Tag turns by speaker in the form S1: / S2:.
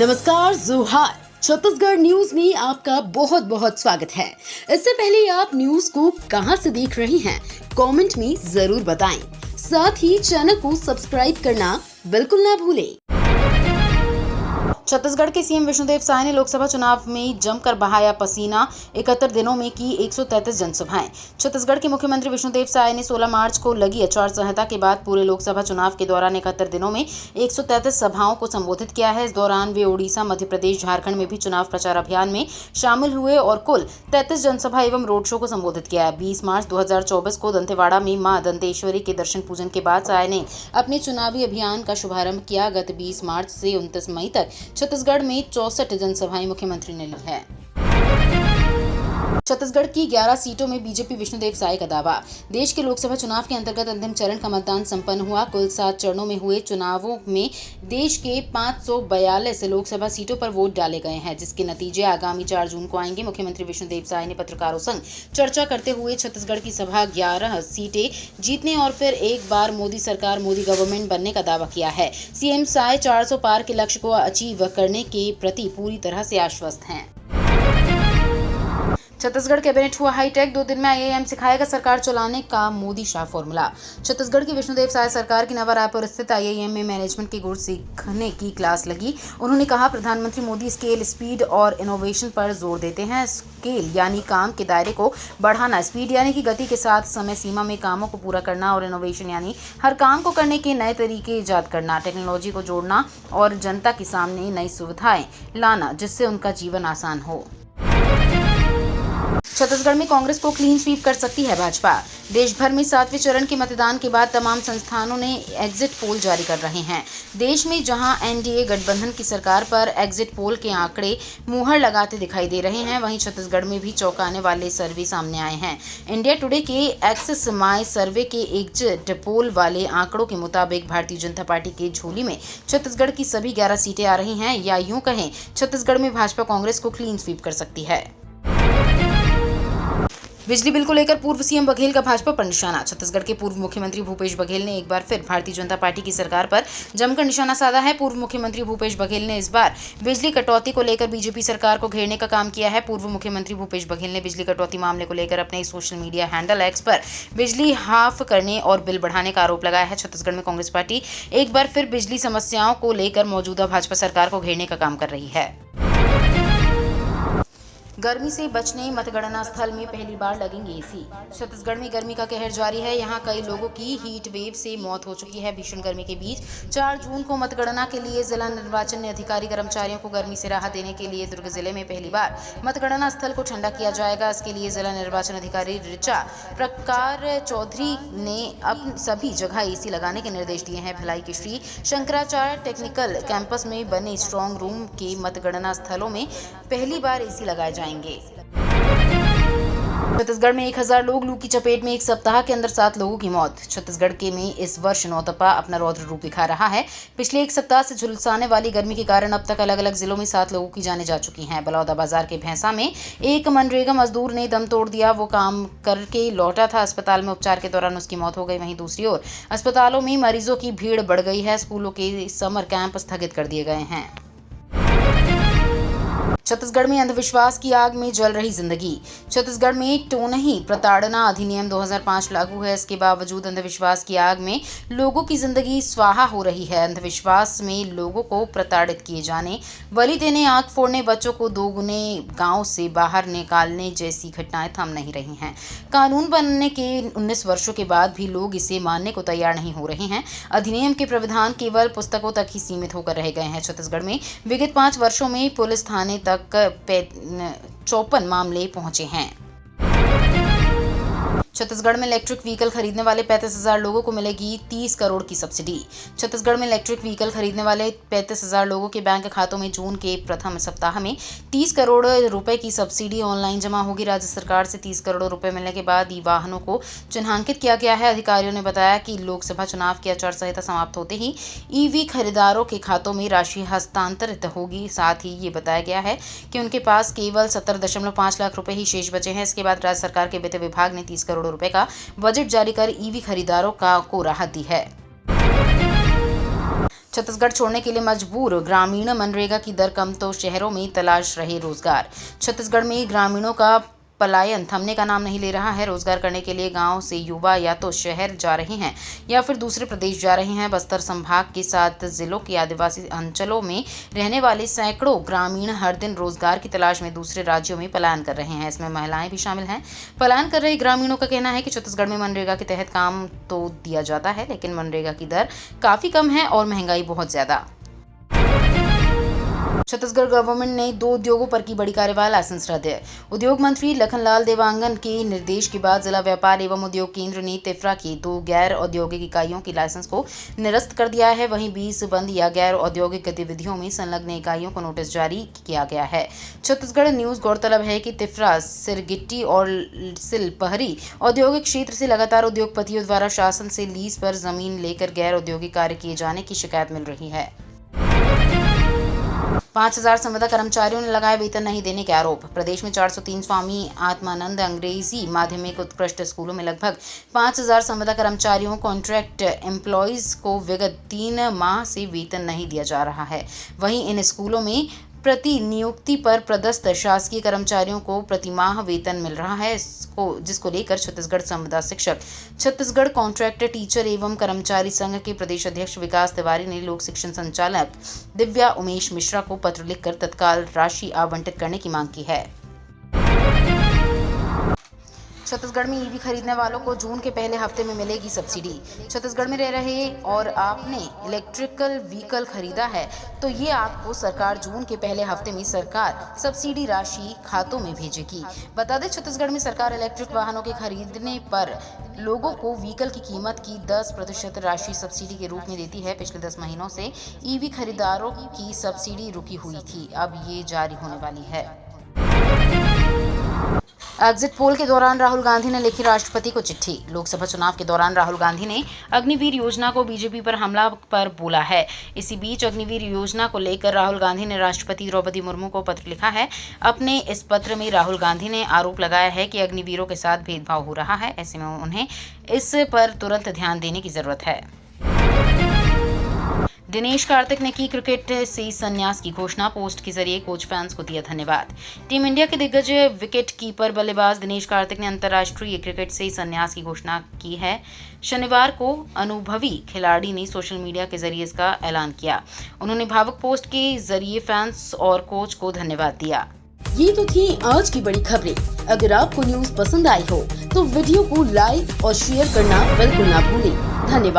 S1: नमस्कार, जोहार। छत्तीसगढ़ न्यूज में आपका बहुत बहुत स्वागत है। इससे पहले आप न्यूज को कहां से देख रहे हैं, कमेंट में जरूर बताएं। साथ ही चैनल को सब्सक्राइब करना बिल्कुल ना भूलें। छत्तीसगढ़ के सीएम विष्णुदेव साय ने लोकसभा चुनाव में जमकर बहाया पसीना। 71 दिनों में की 133 जनसभाएं। छत्तीसगढ़ के मुख्यमंत्री विष्णुदेव साय ने 16 मार्च को लगी आचार संहिता के बाद पूरे लोकसभा चुनाव के दौरान 71 दिनों में 133 सभाओं को संबोधित किया है। इस दौरान वे ओडिशा, मध्य प्रदेश, झारखंड में भी चुनाव प्रचार अभियान में शामिल हुए और कुल 33 जनसभा एवं रोड शो को संबोधित किया। 20 मार्च 2024 को दंतेवाड़ा में मां दंतेश्वरी के दर्शन पूजन के बाद साय ने अपने चुनावी अभियान का शुभारंभ किया। गत 20 मार्च से 29 मई तक छत्तीसगढ़ में 64 जनसभाएं मुख्यमंत्री ने ली है। छत्तीसगढ़ की 11 सीटों में बीजेपी विष्णुदेव साय का दावा। देश के लोकसभा चुनाव के अंतर्गत अंतिम चरण का मतदान संपन्न हुआ। कुल 7 चरणों में हुए चुनावों में देश के 542 लोकसभा सीटों पर वोट डाले गए हैं, जिसके नतीजे आगामी 4 जून को आएंगे। मुख्यमंत्री विष्णुदेव साय ने पत्रकारों संग चर्चा करते हुए छत्तीसगढ़ की सभा 11 सीटें जीतने और फिर एक बार मोदी सरकार, मोदी गवर्नमेंट बनने का दावा किया है। सीएम साय 400 पार के लक्ष्य को अचीव करने के प्रति पूरी तरह से आश्वस्त हैं। छत्तीसगढ़ कैबिनेट हुआ हाईटेक। 2 दिन में आईआईएम सिखाएगा सरकार चलाने का मोदी शाह फॉर्मूला। छत्तीसगढ़ की विष्णुदेव साय सरकार की नवा रायपुर स्थित आईआईएम में मैनेजमेंट के गुण सीखने की क्लास लगी। उन्होंने कहा, प्रधानमंत्री मोदी स्केल, स्पीड और इनोवेशन पर जोर देते हैं। स्केल यानी काम के दायरे को बढ़ाना, स्पीड यानी कि गति के साथ समय सीमा में कामों को पूरा करना और इनोवेशन यानी हर काम को करने के नए तरीके ईजाद करना, टेक्नोलॉजी को जोड़ना और जनता के सामने नई सुविधाएं लाना जिससे उनका जीवन आसान हो। छत्तीसगढ़ में कांग्रेस को क्लीन स्वीप कर सकती है भाजपा। देश भर में 7वें चरण के मतदान के बाद तमाम संस्थानों ने एग्जिट पोल जारी कर रहे हैं। देश में जहां एनडीए गठबंधन की सरकार पर एग्जिट पोल के आंकड़े मुहर लगाते दिखाई दे रहे हैं, वहीं छत्तीसगढ़ में भी चौंकाने वाले सर्वे सामने आए हैं। इंडिया टुडे के एक्सिस माई सर्वे के एग्जिट पोल वाले आंकड़ों के मुताबिक भारतीय जनता पार्टी के झोली में छत्तीसगढ़ की सभी 11 सीटें आ रही हैं, या यूं कहें छत्तीसगढ़ में भाजपा कांग्रेस को क्लीन स्वीप कर सकती है। बिजली बिल को लेकर पूर्व सीएम बघेल का भाजपा पर निशाना। छत्तीसगढ़ के पूर्व मुख्यमंत्री भूपेश बघेल ने एक बार फिर भारतीय जनता पार्टी की सरकार पर जमकर निशाना साधा है। पूर्व मुख्यमंत्री भूपेश बघेल ने इस बार बिजली कटौती को लेकर बीजेपी सरकार को घेरने का काम किया है। पूर्व मुख्यमंत्री भूपेश बघेल ने बिजली कटौती मामले को लेकर अपने सोशल मीडिया हैंडल एक्स पर बिजली हाफ करने और बिल बढ़ाने का आरोप लगाया है। छत्तीसगढ़ में कांग्रेस पार्टी एक बार फिर बिजली समस्याओं को लेकर मौजूदा भाजपा सरकार को घेरने का काम कर रही है। गर्मी से बचने मतगणना स्थल में पहली बार लगेंगे एसी। छत्तीसगढ़ में गर्मी का कहर जारी है। यहां कई लोगों की हीट वेव से मौत हो चुकी है। भीषण गर्मी के बीच 4 जून को मतगणना के लिए जिला निर्वाचन अधिकारी कर्मचारियों को गर्मी से राहत देने के लिए दुर्ग जिले में पहली बार मतगणना स्थल को ठंडा किया जाएगा। इसके लिए जिला निर्वाचन अधिकारी ऋचा प्रकार चौधरी ने अब सभी जगह एसी लगाने के निर्देश दिए हैं। भिलाई के श्री शंकराचार्य टेक्निकल कैंपस में बने स्ट्रांग रूम के मतगणना स्थलों में पहली बार एसी लगाए जाएंगे। छत्तीसगढ़ में 1000 लोग लू की चपेट में एक सप्ताह के अंदर 7 लोगों की मौत। छत्तीसगढ़ के में इस वर्ष नौतपा अपना रौद्र रूप दिखा रहा है। पिछले एक सप्ताह से झुलसाने वाली गर्मी के कारण अब तक अलग अलग जिलों में 7 लोगों की जानें जा चुकी हैं। बलौदाबाजार के भैंसा में एक मनरेगा मजदूर ने दम तोड़ दिया। वो काम करके लौटा था, अस्पताल में उपचार के दौरान उसकी मौत हो गई। वहीं दूसरी ओर अस्पतालों में मरीजों की भीड़ बढ़ गई है। स्कूलों के समर कैंप स्थगित कर दिए गए हैं। छत्तीसगढ़ में अंधविश्वास की आग में जल रही जिंदगी। छत्तीसगढ़ में टोनही प्रताड़ना अधिनियम 2005 लागू है। इसके बावजूद अंधविश्वास की आग में लोगों की जिंदगी स्वाहा हो रही है। अंधविश्वास में लोगों को प्रताड़ित किए जाने, बलि देने, आंख फोड़ने, बच्चों को 2 गुने गांव से बाहर निकालने जैसी घटनाएं थम नहीं रही हैं। कानून बनने के 19 वर्षों के बाद भी लोग इसे मानने को तैयार नहीं हो रहे हैं। अधिनियम के प्रावधान केवल पुस्तकों तक ही सीमित होकर रह गए हैं। छत्तीसगढ़ में विगत 5 वर्षों में पुलिस थाने तक 54 मामले पहुंचे हैं। छत्तीसगढ़ में इलेक्ट्रिक व्हीकल खरीदने वाले 35,000 लोगों को मिलेगी 30 करोड़ की सब्सिडी। छत्तीसगढ़ में इलेक्ट्रिक व्हीकल खरीदने वाले 35,000 लोगों के बैंक खातों में जून के प्रथम सप्ताह में 30 करोड़ रुपए की सब्सिडी ऑनलाइन जमा होगी। राज्य सरकार से 30 करोड़ रुपए मिलने के बाद ई वाहनों को चिन्हांकित किया गया है। अधिकारियों ने बताया कि लोकसभा चुनाव की आचार संहिता समाप्त होते ही ईवी खरीदारों के खातों में राशि हस्तांतरित होगी। साथ ही ये बताया गया है कि उनके पास केवल 17.5 लाख रुपए ही शेष बचे हैं। इसके बाद राज्य सरकार के वित्त विभाग ने 30 करोड़ रुपए का बजट जारी कर ईवी खरीदारों को राहत दी है। छत्तीसगढ़ छोड़ने के लिए मजबूर ग्रामीण, मनरेगा की दर कम तो शहरों में तलाश रहे रोजगार। छत्तीसगढ़ में ग्रामीणों का पलायन थमने का नाम नहीं ले रहा है। रोजगार करने के लिए गांव से युवा या तो शहर जा रहे हैं या फिर दूसरे प्रदेश जा रहे हैं। बस्तर संभाग के 7 जिलों के आदिवासी अंचलों में रहने वाले सैकड़ों ग्रामीण हर दिन रोजगार की तलाश में दूसरे राज्यों में पलायन कर रहे हैं। इसमें महिलाएं भी शामिल हैं। पलायन कर रहे ग्रामीणों का कहना है कि छत्तीसगढ़ में मनरेगा के तहत काम तो दिया जाता है, लेकिन मनरेगा की दर काफी कम है और महंगाई बहुत ज्यादा। छत्तीसगढ़ गवर्नमेंट ने 2 उद्योगों पर की बड़ी कार्रवाई, लाइसेंस रद्द। उद्योग मंत्री लखनलाल देवांगन के निर्देश के बाद जिला व्यापार एवं उद्योग केंद्र ने तिफ्रा की 2 गैर औद्योगिक इकाइयों की लाइसेंस को निरस्त कर दिया है। वहीं 20 बंद या गैर औद्योगिक गतिविधियों में संलग्न इकाइयों को नोटिस जारी किया गया है। छत्तीसगढ़ न्यूज गौरतलब है कि तिफ्रा, सिरगिट्टी और सिलपहरी औद्योगिक क्षेत्र से लगातार उद्योगपतियों द्वारा शासन से लीज पर जमीन लेकर गैर औद्योगिक कार्य किए जाने की शिकायत मिल रही है। 5000 संविदा कर्मचारियों ने लगाए वेतन नहीं देने के आरोप। प्रदेश में 403 स्वामी आत्मानंद अंग्रेजी माध्यमिक उत्कृष्ट स्कूलों में लगभग 5000 संविदा कर्मचारियों, कॉन्ट्रैक्ट एम्प्लॉयज को विगत 3 माह से वेतन नहीं दिया जा रहा है। वहीं इन स्कूलों में प्रति नियुक्ति पर पदस्थ शासकीय कर्मचारियों को प्रतिमाह वेतन मिल रहा है, जिसको लेकर छत्तीसगढ़ संविदा शिक्षक, छत्तीसगढ़ कॉन्ट्रैक्ट टीचर एवं कर्मचारी संघ के प्रदेश अध्यक्ष विकास तिवारी ने लोक शिक्षण संचालक दिव्या उमेश मिश्रा को पत्र लिखकर तत्काल राशि आवंटित करने की मांग की है। छत्तीसगढ़ में ईवी खरीदने वालों को जून के पहले हफ्ते में मिलेगी सब्सिडी। छत्तीसगढ़ में रह रहे और आपने इलेक्ट्रिकल व्हीकल खरीदा है तो ये आपको सरकार जून के पहले हफ्ते में सरकार सब्सिडी राशि खातों में भेजेगी। बता दें, छत्तीसगढ़ में सरकार इलेक्ट्रिक वाहनों के खरीदने पर लोगों को व्हीकल की कीमत की 10% राशि सब्सिडी के रूप में देती है। पिछले 10 महीनों से ईवी खरीदारों की सब्सिडी रुकी हुई थी, अब ये जारी होने वाली है। एग्जिट पोल के दौरान राहुल गांधी ने लिखी राष्ट्रपति को चिट्ठी। लोकसभा चुनाव के दौरान राहुल गांधी ने अग्निवीर योजना को बीजेपी पर हमला पर बोला है। इसी बीच अग्निवीर योजना को लेकर राहुल गांधी ने राष्ट्रपति द्रौपदी मुर्मू को पत्र लिखा है। अपने इस पत्र में राहुल गांधी ने आरोप लगाया है कि अग्निवीरों के साथ भेदभाव हो रहा है। ऐसे में उन्हें इस पर तुरंत ध्यान देने की जरूरत है। दिनेश कार्तिक ने की क्रिकेट से संन्यास की घोषणा। पोस्ट के जरिए कोच फैंस को दिया धन्यवाद। टीम इंडिया के दिग्गज विकेट कीपर बल्लेबाज दिनेश कार्तिक ने अंतर्राष्ट्रीय क्रिकेट से संन्यास की घोषणा की है। शनिवार को अनुभवी खिलाड़ी ने सोशल मीडिया के जरिए इसका ऐलान किया। उन्होंने भावुक पोस्ट के जरिए फैंस और कोच को धन्यवाद दिया।
S2: ये तो थी आज की बड़ी खबरें। अगर आपको न्यूज पसंद आई हो तो वीडियो को लाइक और शेयर करना बिल्कुल ना भूलें। धन्यवाद।